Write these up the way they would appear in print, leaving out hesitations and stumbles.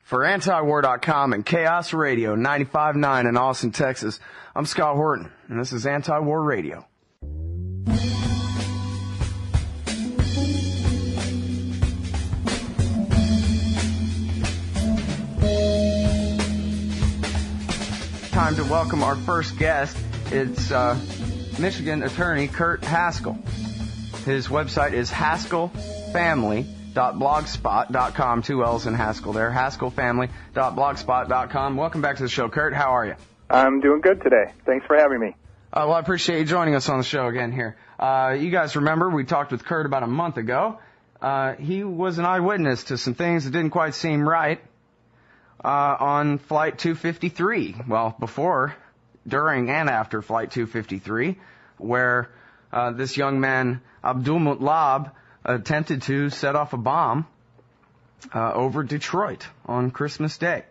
For antiwar.com and Chaos Radio 95.9 in Austin, Texas, I'm Scott Horton, and this is Anti-War Radio. Time to welcome our first guest. It's Michigan attorney Kurt Haskell. His website is haskellfamily.blogspot.com. 2 L's in Haskell there. haskellfamily.blogspot.com. Welcome back to the show, Kurt. How are you? I'm doing good today. Thanks for having me. Well, I appreciate you joining us on the show again here. You guys remember we talked with Kurt about a month ago. He was an eyewitness to some things that didn't quite seem right on Flight 253. Well, before, during, and after Flight 253, where this young man, Abdulmutallab, attempted to set off a bomb over Detroit on Christmas Day.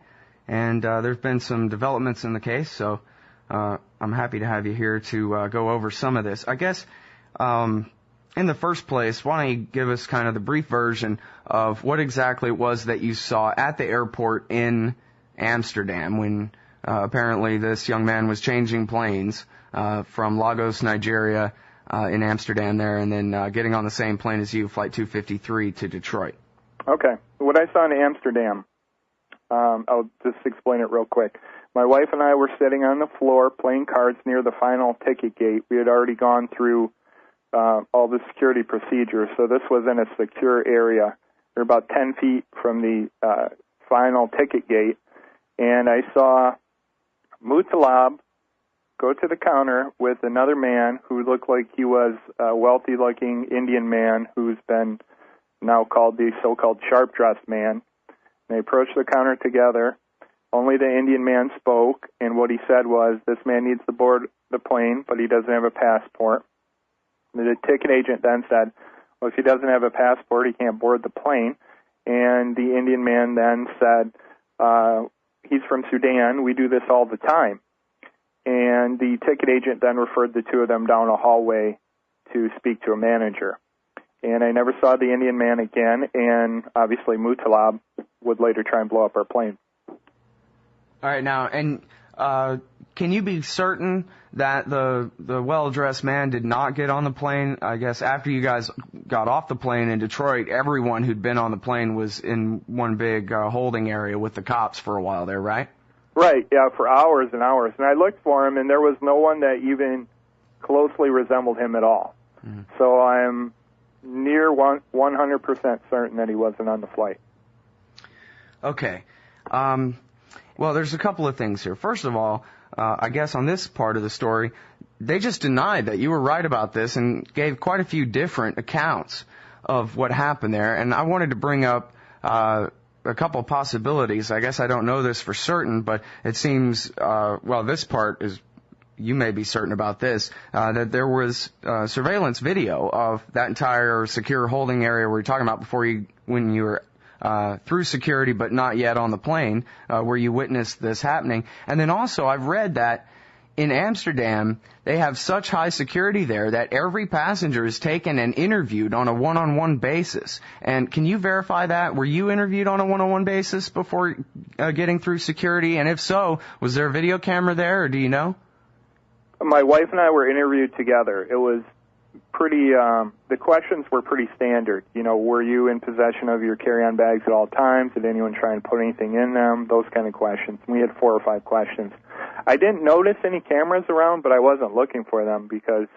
And there's been some developments in the case, so I'm happy to have you here to go over some of this. I guess in the first place, why don't you give us kind of the brief version of what exactly it was that you saw at the airport in Amsterdam when apparently this young man was changing planes from Lagos, Nigeria, in Amsterdam there, and then getting on the same plane as you, Flight 253, to Detroit. Okay. What I saw in Amsterdam, I'll just explain it real quick. My wife and I were sitting on the floor playing cards near the final ticket gate. We had already gone through all the security procedures, so this was in a secure area. We're about 10 feet from the final ticket gate, and I saw Mutallab go to the counter with another man who looked like he was a wealthy-looking Indian man who's been now called the so-called sharp-dressed man. They approached the counter together. Only the Indian man spoke, and what he said was, this man needs to board the plane, but he doesn't have a passport. The ticket agent then said, well, if he doesn't have a passport, he can't board the plane. And the Indian man then said, he's from Sudan. We do this all the time. And the ticket agent then referred the two of them down a hallway to speak to a manager. And I never saw the Indian man again, and obviously Mutallab would later try and blow up our plane. All right, now, and can you be certain that the well-dressed man did not get on the plane? I guess after you guys got off the plane in Detroit, everyone who'd been on the plane was in one big holding area with the cops for a while there, right? Right, yeah, for hours and hours. And I looked for him, and there was no one that even closely resembled him at all. Mm-hmm. So I'm near 100% certain that he wasn't on the flight. Okay. Well, there's a couple of things here. First of all, I guess on this part of the story, they just denied that you were right about this and gave quite a few different accounts of what happened there. And I wanted to bring up a couple of possibilities. I guess I don't know this for certain, but it seems, well, this part is, you may be certain about this, that there was surveillance video of that entire secure holding area we were talking about before when you were through security but not yet on the plane, where you witnessed this happening. And then also I've read that in Amsterdam, they have such high security there that every passenger is taken and interviewed on a one-on-one basis. And can you verify that? Were you interviewed on a one-on-one basis before getting through security? And if so, was there a video camera there, or do you know? My wife and I were interviewed together. It was pretty, the questions were pretty standard. You know, were you in possession of your carry-on bags at all times? Did anyone try and put anything in them? Those kind of questions. We had 4 or 5 questions. I didn't notice any cameras around, but I wasn't looking for them because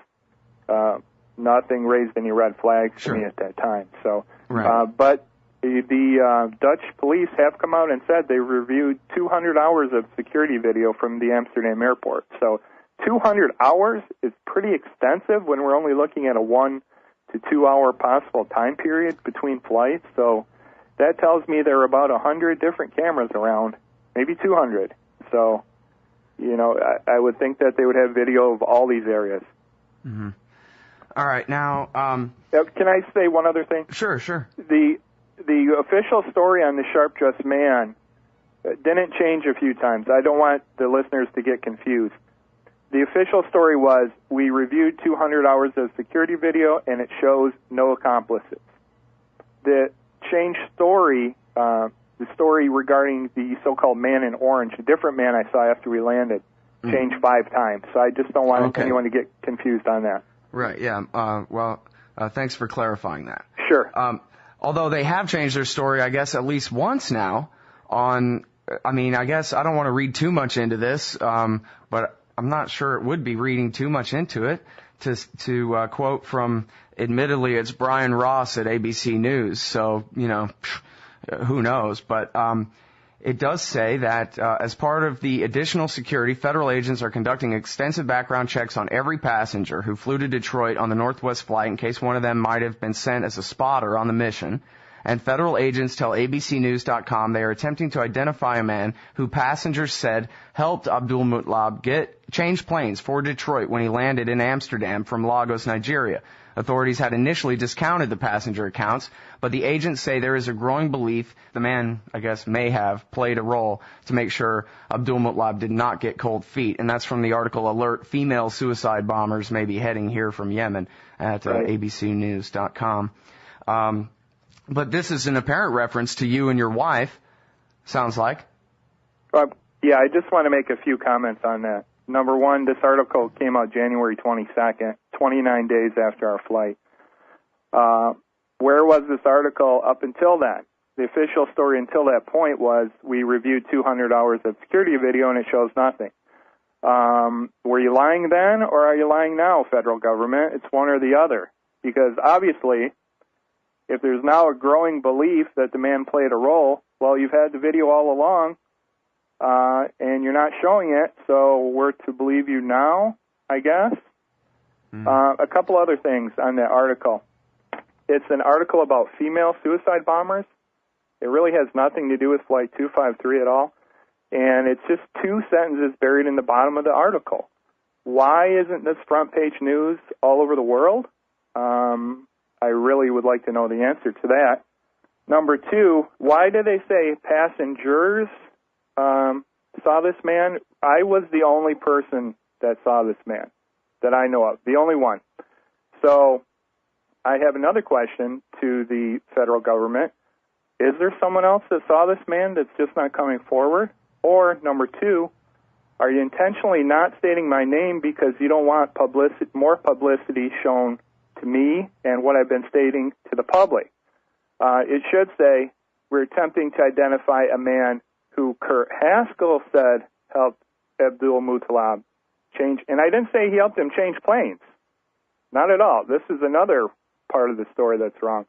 nothing raised any red flags to me at that time. So, right. But the Dutch police have come out and said they reviewed 200 hours of security video from the Amsterdam airport. So 200 hours is pretty extensive when we're only looking at a 1 to 2 hour possible time period between flights. So that tells me there are about 100 different cameras around, maybe 200. So, you know, I would think that they would have video of all these areas. Mm-hmm. All right, now... Can I say one other thing? Sure. The official story on the sharp-dressed man didn't change a few times. I don't want the listeners to get confused. The official story was, we reviewed 200 hours of security video, and it shows no accomplices. The changed story the story regarding the so-called man in orange, a different man I saw after we landed, changed 5 times. So I just don't want anyone to get confused on that. Right, yeah. Thanks for clarifying that. Sure. Although they have changed their story, I guess, at least once now I guess I don't want to read too much into this, but I'm not sure it would be reading too much into it to quote from, admittedly, it's Brian Ross at ABC News, so, who knows, but it does say that as part of the additional security, federal agents are conducting extensive background checks on every passenger who flew to Detroit on the Northwest flight in case one of them might have been sent as a spotter on the mission. And federal agents tell ABCnews.com they are attempting to identify a man who passengers said helped Abdulmutallab change planes for Detroit when he landed in Amsterdam from Lagos, Nigeria. Authorities had initially discounted the passenger accounts, but the agents say there is a growing belief the man, I guess, may have played a role to make sure Abdulmutallab did not get cold feet. And that's from the article Alert Female Suicide Bombers May Be Heading Here from Yemen at abcnews.com. But this is an apparent reference to you and your wife, sounds like. Yeah, I just want to make a few comments on that. Number one, this article came out January 22nd, 29 days after our flight. Where was this article up until then? The official story until that point was we reviewed 200 hours of security video and it shows nothing. Were you lying then or are you lying now, federal government? It's one or the other. Because obviously, if there's now a growing belief that the man played a role, well, you've had the video all along, and you're not showing it, so we're to believe you now, I guess. A couple other things on that article. It's an article about female suicide bombers. It really has nothing to do with Flight 253 at all, and it's just 2 sentences buried in the bottom of the article. Why isn't this front page news all over the world? I really would like to know the answer to that. Number 2, why do they say passengers saw this man? I was the only person that saw this man that I know of, the only one. So I have another question to the federal government. Is there someone else that saw this man that's just not coming forward? Or, number 2, are you intentionally not stating my name because you don't want more publicity shown to me and what I've been stating to the public? It should say we're attempting to identify a man who Kurt Haskell said helped Abdulmutallab change. And I didn't say he helped him change planes. Not at all. This is another part of the story that's wrong.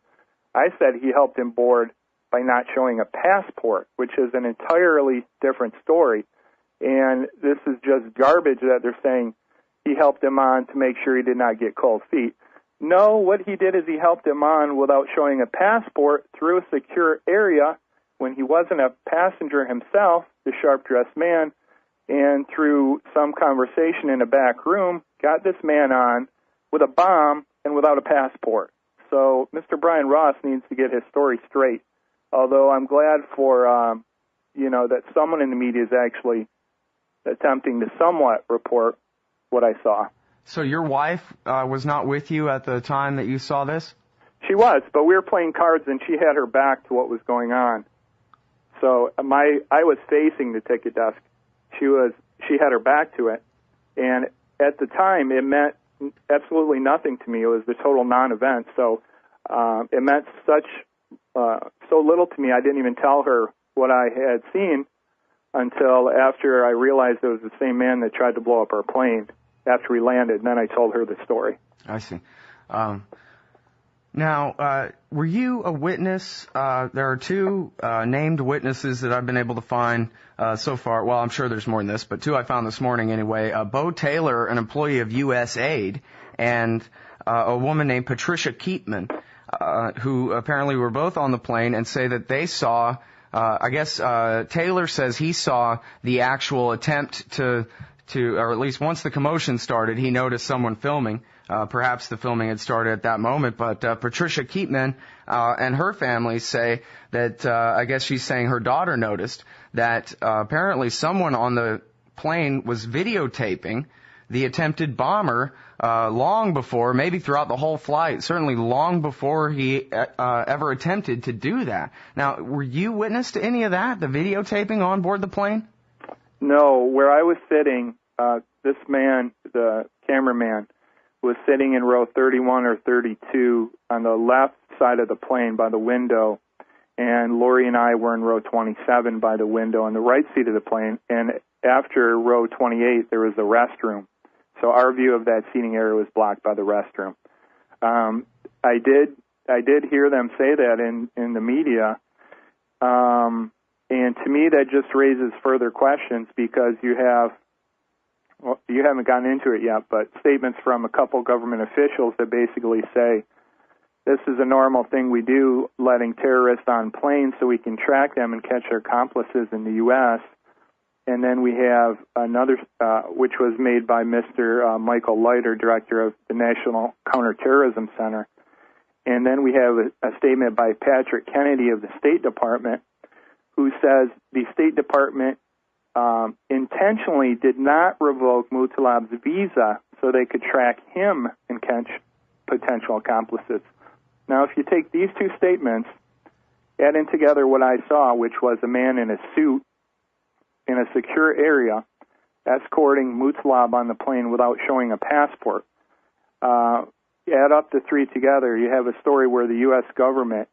I said he helped him board by not showing a passport, which is an entirely different story. And this is just garbage that they're saying he helped him on to make sure he did not get cold feet. No, what he did is he helped him on without showing a passport through a secure area when he wasn't a passenger himself, the sharp-dressed man, and through some conversation in a back room, got this man on with a bomb and without a passport. So Mr. Brian Ross needs to get his story straight, although I'm glad for, that someone in the media is actually attempting to somewhat report what I saw. So your wife was not with you at the time that you saw this? She was, but we were playing cards and she had her back to what was going on. So I was facing the ticket desk. She had her back to it, and at the time it meant absolutely nothing to me. It was the total non-event. So it meant so little to me. I didn't even tell her what I had seen until after I realized it was the same man that tried to blow up our plane after we landed, and then I told her the story. I see. Now, were you a witness? There are 2 named witnesses that I've been able to find so far. Well, I'm sure there's more than this, but 2 I found this morning anyway. Bo Taylor, an employee of USAID, and a woman named Patricia Keatman, who apparently were both on the plane and say that they saw, Taylor says he saw the actual attempt to, or at least once the commotion started, he noticed someone filming. Perhaps the filming had started at that moment, but Patricia Keatman and her family say that, I guess she's saying her daughter noticed that apparently someone on the plane was videotaping the attempted bomber long before, maybe throughout the whole flight, certainly long before he ever attempted to do that. Now, were you witness to any of that, the videotaping on board the plane? No, where I was sitting, this man, the cameraman, was sitting in row 31 or 32 on the left side of the plane by the window, and Lori and I were in row 27 by the window on the right seat of the plane, and after row 28 there was a restroom. So our view of that seating area was blocked by the restroom. I did hear them say that in the media, and to me that just raises further questions because you haven't gotten into it yet, but statements from a couple government officials that basically say this is a normal thing we do, letting terrorists on planes so we can track them and catch their accomplices in the U.S. And then we have another, which was made by Mr. Michael Lightner, director of the National Counterterrorism Center. And then we have a statement by Patrick Kennedy of the State Department, who says the State Department intentionally did not revoke Mutallab's visa so they could track him and catch potential accomplices. Now, if you take these two statements, add in together what I saw, which was a man in a suit in a secure area escorting Mutallab on the plane without showing a passport, add up the three together, you have a story where the U.S. government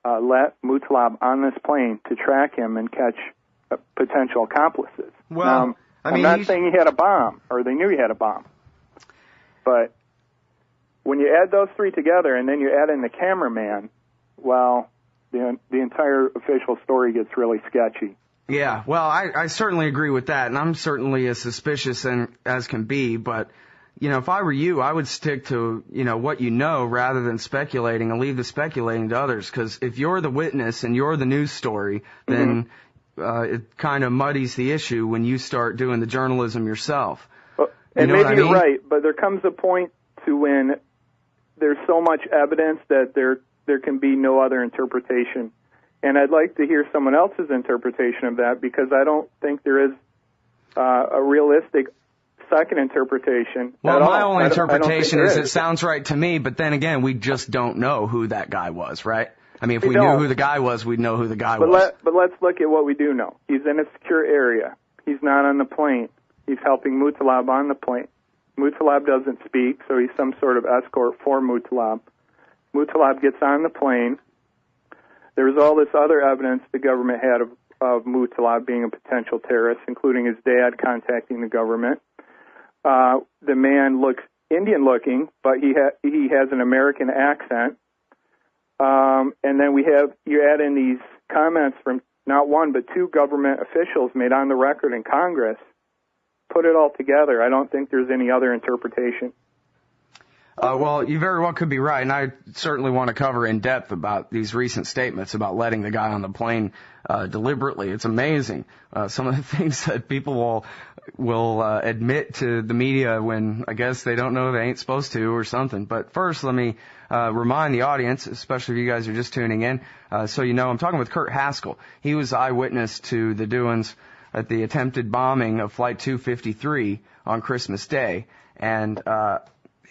let Mutallab on this plane to track him and catch potential accomplices. Well, I'm not saying he had a bomb, or they knew he had a bomb. But when you add those three together and then you add in the cameraman, well, the entire official story gets really sketchy. Yeah, well, I certainly agree with that, and I'm certainly as suspicious as can be, but, if I were you, I would stick to, what you know rather than speculating and leave the speculating to others, because if you're the witness and you're the news story, then it kind of muddies the issue when you start doing the journalism yourself. Well, and maybe you're right, but there comes a point to when there's so much evidence that there can be no other interpretation. And I'd like to hear someone else's interpretation of that because I don't think there is a realistic second interpretation. Well, my only interpretation is it sounds right to me, but then again, we just don't know who that guy was, right? I mean, if we knew who the guy was, we'd know who the guy was. But let's look at what we do know. He's in a secure area. He's not on the plane. He's helping Mutallab on the plane. Mutallab doesn't speak, so he's some sort of escort for Mutallab. Mutallab gets on the plane. There's all this other evidence the government had of Mutallab being a potential terrorist, including his dad contacting the government. The man looks Indian-looking, but he has an American accent. And then you add in these comments from not one but two government officials made on the record in Congress. Put it all together. I don't think there's any other interpretation. Well, you very well could be right, and I certainly want to cover in depth about these recent statements about letting the guy on the plane deliberately. It's amazing some of the things that people will admit to the media when I guess they don't know they ain't supposed to or something. But first, let me remind the audience, especially if you guys are just tuning in, so you know I'm talking with Kurt Haskell. He was eyewitness to the doings at the attempted bombing of Flight 253 on Christmas Day, and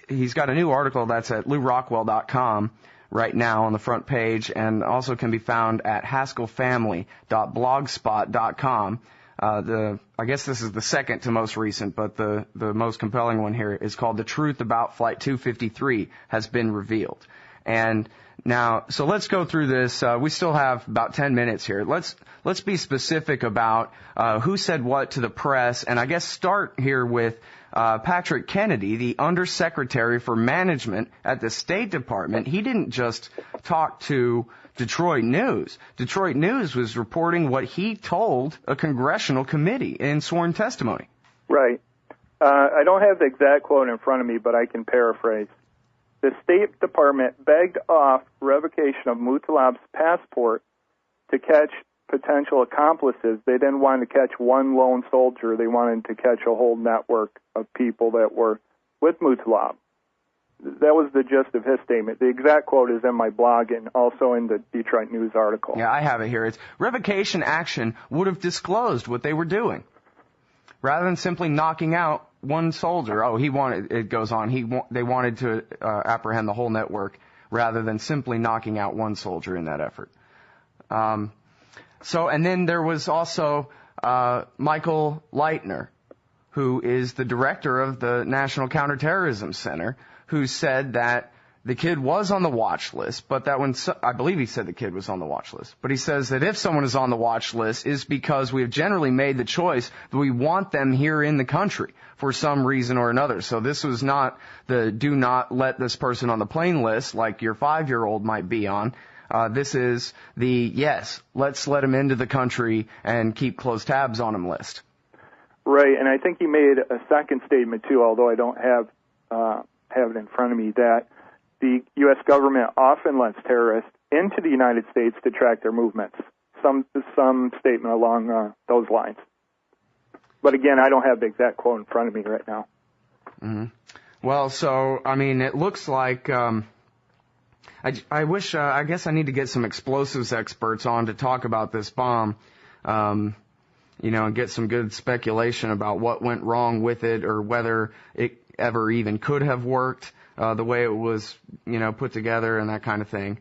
he's got a new article that's at LouRockwell.com right now on the front page, and also can be found at haskellfamily.blogspot.com. I guess this is the second to most recent, but the most compelling one here is called "The Truth About Flight 253 Has Been Revealed." And now, so let's go through this. We still have about 10 minutes here. Let's be specific about who said what to the press, and I guess start here with Patrick Kennedy, the Undersecretary for Management at the State Department. He didn't just talk to Detroit News. Detroit News was reporting what he told a congressional committee in sworn testimony. Right. I don't have the exact quote in front of me, but I can paraphrase. The State Department begged off revocation of Mutallab's passport to catch potential accomplices. They didn't want to catch one lone soldier. They wanted to catch a whole network of people that were with Mutallab. That was the gist of his statement. The exact quote is in my blog and also in the Detroit News article. Yeah, I have it here. It's revocation action would have disclosed what they were doing, rather than simply knocking out one soldier. Oh, it goes on. They wanted to apprehend the whole network rather than simply knocking out one soldier in that effort. And then there was also Michael Lightner, who is the director of the National Counterterrorism Center, who said that the kid was on the watch list, but that I believe he said the kid was on the watch list, but he says that if someone is on the watch list is because we have generally made the choice that we want them here in the country for some reason or another. So this was not the do not let this person on the plane list like your 5-year-old might be on. This is the yes, let's let him into the country and keep close tabs on him list. Right, and I think he made a second statement too, although I don't have it in front of me, that the U.S. government often lets terrorists into the United States to track their movements. Some statement along those lines. But again, I don't have the exact quote in front of me right now. Mm-hmm. Well, so, I mean, it looks like, I wish, I guess I need to get some explosives experts on to talk about this bomb, and get some good speculation about what went wrong with it or whether it ever even could have worked. The way it was, put together and that kind of thing.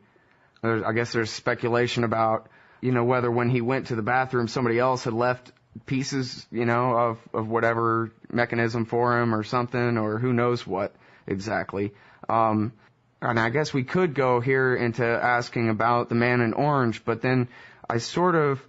I guess there's speculation about, whether when he went to the bathroom somebody else had left pieces, of whatever mechanism for him or something, or who knows what exactly. And I guess we could go here into asking about the man in orange, but then I sort of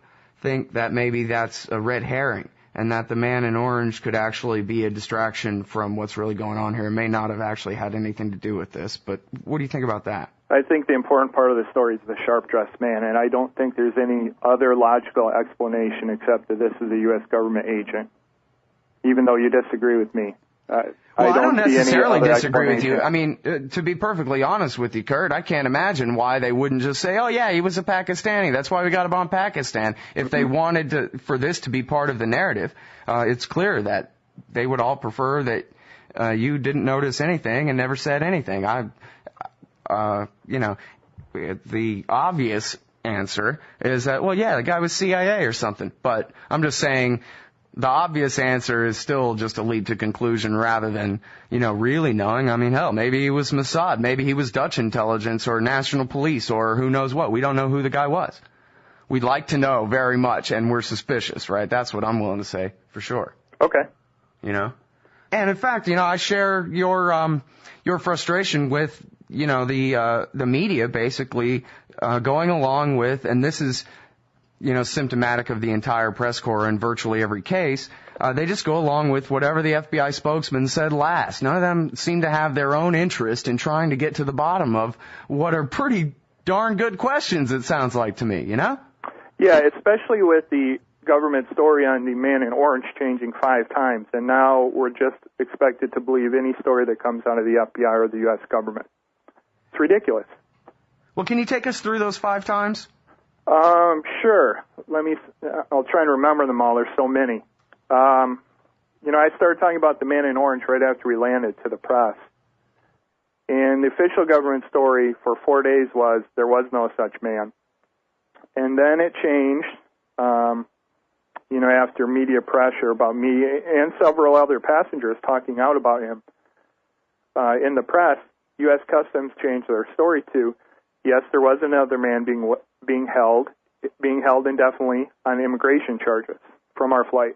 think that maybe that's a red herring, and that the man in orange could actually be a distraction from what's really going on here. It may not have actually had anything to do with this, but what do you think about that? I think the important part of the story is the sharp-dressed man, and I don't think there's any other logical explanation except that this is a U.S. government agent, even though you disagree with me. I don't necessarily disagree with you. I mean, to be perfectly honest with you, Kurt, I can't imagine why they wouldn't just say, oh, yeah, he was a Pakistani. That's why we got to bomb Pakistan. If they wanted for this to be part of the narrative, it's clear that they would all prefer that you didn't notice anything and never said anything. The obvious answer is that, well, yeah, the guy was CIA or something. But I'm just saying the obvious answer is still just a lead to conclusion rather than, really knowing. I mean, hell, maybe he was Mossad. Maybe he was Dutch intelligence or national police or who knows what. We don't know who the guy was. We'd like to know very much, and we're suspicious, right? That's what I'm willing to say for sure. Okay. And in fact, I share your frustration with, the media basically going along with, and this is, symptomatic of the entire press corps in virtually every case, they just go along with whatever the FBI spokesman said last. None of them seem to have their own interest in trying to get to the bottom of what are pretty darn good questions, it sounds like to me, Yeah, especially with the government story on the man in orange changing 5 times, and now we're just expected to believe any story that comes out of the FBI or the U.S. government. It's ridiculous. Well, can you take us through those 5 times? Sure. I'll try and remember them all. There's so many. I started talking about the man in orange right after we landed to the press. And the official government story for 4 days was there was no such man. And then it changed, after media pressure about me and several other passengers talking out about him. In the press, U.S. Customs changed their story to, yes, there was another man being held indefinitely on immigration charges from our flight.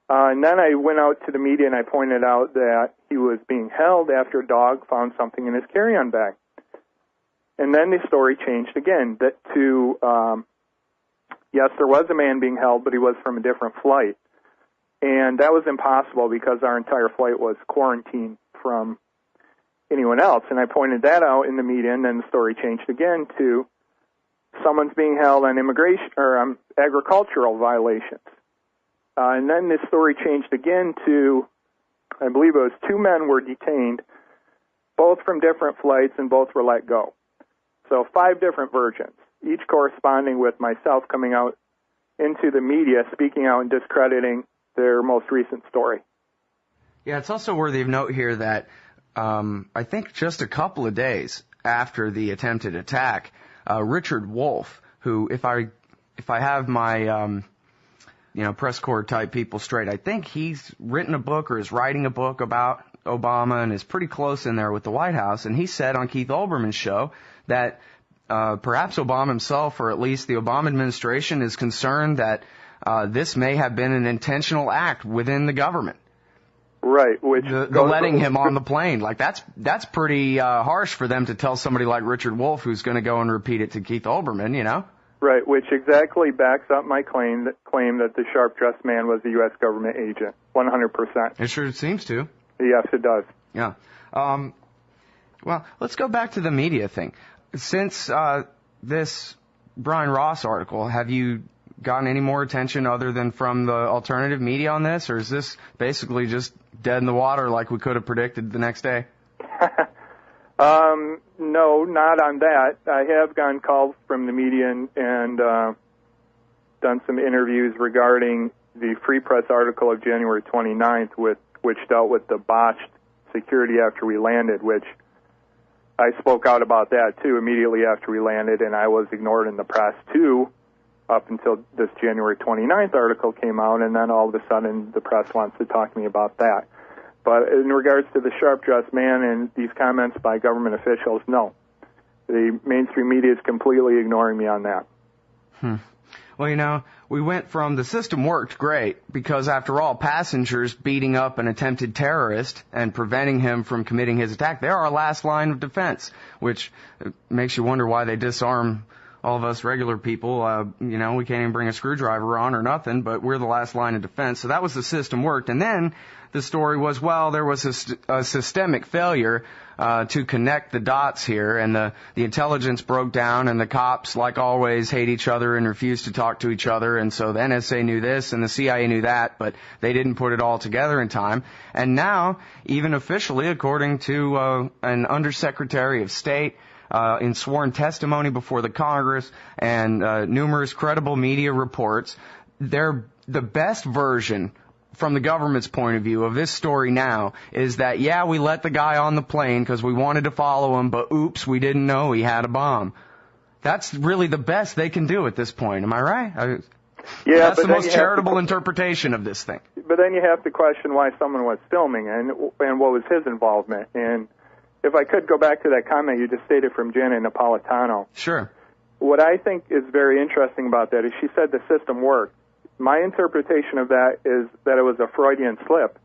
And then I went out to the media and I pointed out that he was being held after a dog found something in his carry-on bag. And then the story changed again to, yes, there was a man being held, but he was from a different flight. And that was impossible because our entire flight was quarantined from anyone else. And I pointed that out in the media, and then the story changed again to someone's being held on immigration or agricultural violations. And then this story changed again to, I believe it was 2 men were detained, both from different flights, and both were let go. So 5 different versions, each corresponding with myself coming out into the media, speaking out and discrediting their most recent story. Yeah, it's also worthy of note here that I think just a couple of days after the attempted attack, Richard Wolffe, who, if I have my press corps type people straight. I think he's written a book or is writing a book about Obama and is pretty close in there with the White House. And he said on Keith Olbermann's show that perhaps Obama himself, or at least the Obama administration, is concerned that this may have been an intentional act within the government. Right, which the letting him on the plane, like that's pretty harsh for them to tell somebody like Richard Wolffe, who's going to go and repeat it to Keith Olbermann, Right, which exactly backs up my claim that the sharp-dressed man was a U.S. government agent, 100%. It sure seems to. Yes, it does. Yeah. Well, let's go back to the media thing. Since this Brian Ross article, have you gotten any more attention other than from the alternative media on this, or is this basically just dead in the water like we could have predicted the next day? No, not on that. I have gotten calls from the media and done some interviews regarding the Free Press article of January 29th, which dealt with the botched security after we landed, which I spoke out about that, too, immediately after we landed, and I was ignored in the press, too, up until this January 29th article came out, and then all of a sudden the press wants to talk to me about that. But in regards to the sharp-dressed man and these comments by government officials, no. The mainstream media is completely ignoring me on that. Well, we went from the system worked great because, after all, passengers beating up an attempted terrorist and preventing him from committing his attack, they're our last line of defense, which makes you wonder why they disarm all of us regular people. We can't even bring a screwdriver on or nothing, but we're the last line of defense. So that was the system worked. And then the story was, well, there was a systemic failure to connect the dots here, and the intelligence broke down, and the cops, like always, hate each other and refuse to talk to each other, and so the NSA knew this and the CIA knew that, but they didn't put it all together in time. And now, even officially, according to an Undersecretary of State, in sworn testimony before the Congress and numerous credible media reports, the best version from the government's point of view of this story now is that, yeah, we let the guy on the plane because we wanted to follow him, but oops, we didn't know he had a bomb. That's really the best they can do at this point. Am I right? Yeah, that's the most charitable interpretation of this thing. But then you have to question why someone was filming and what was his involvement. And if I could go back to that comment you just stated from Jenna Napolitano. Sure. What I think is very interesting about that is she said the system worked. My interpretation of that is that it was a Freudian slip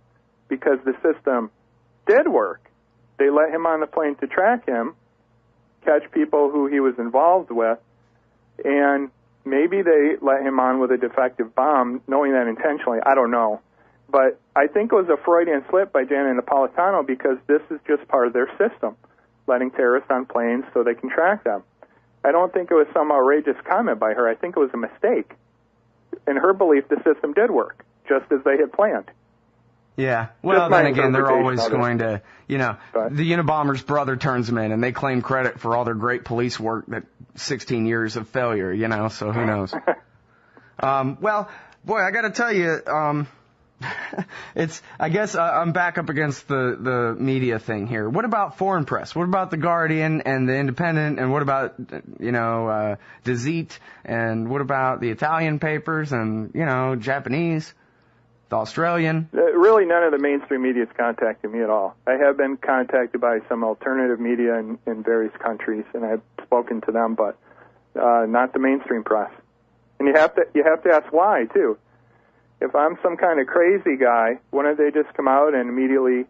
because the system did work. They let him on the plane to track him, catch people who he was involved with, and maybe they let him on with a defective bomb, knowing that intentionally. I don't know. But I think it was a Freudian slip by Janet Napolitano because this is just part of their system, letting terrorists on planes so they can track them. I don't think it was some outrageous comment by her. I think it was a mistake. In her belief, the system did work, just as they had planned. Yeah. Well, then again, they're always going to, the Unabomber's brother turns them in, and they claim credit for all their great police work that 16 years of failure, so who knows. Well, boy, I got to tell you, I guess I'm back up against the media thing here. What about foreign press? What about the Guardian and the Independent? And what about, Die Zeit? And what about the Italian papers and, Japanese, the Australian? Really, none of the mainstream media has contacted me at all. I have been contacted by some alternative media in various countries, and I've spoken to them, but not the mainstream press. And you have to ask why, too. If I'm some kind of crazy guy, wouldn't they just come out and immediately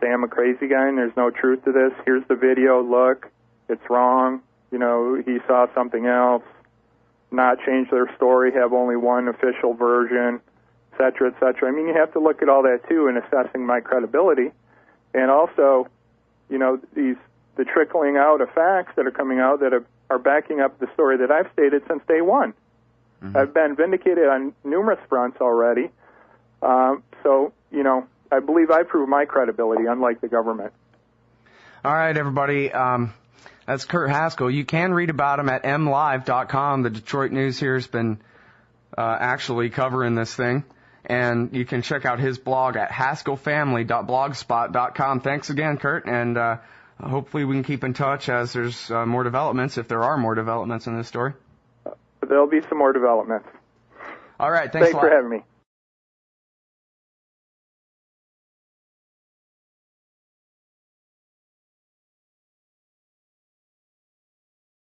say I'm a crazy guy and there's no truth to this? Here's the video, look, it's wrong, he saw something else, not change their story, have only one official version, et cetera, et cetera. I mean, you have to look at all that, too, in assessing my credibility. And also, the trickling out of facts that are coming out that are backing up the story that I've stated since day one. Mm-hmm. I've been vindicated on numerous fronts already. So, I believe I prove my credibility, unlike the government. All right, everybody. That's Kurt Haskell. You can read about him at mlive.com. The Detroit News here has been actually covering this thing. And you can check out his blog at haskellfamily.blogspot.com. Thanks again, Kurt. And hopefully we can keep in touch as there's more developments, if there are more developments in this story. There'll be some more developments. All right, thanks a lot. for having me.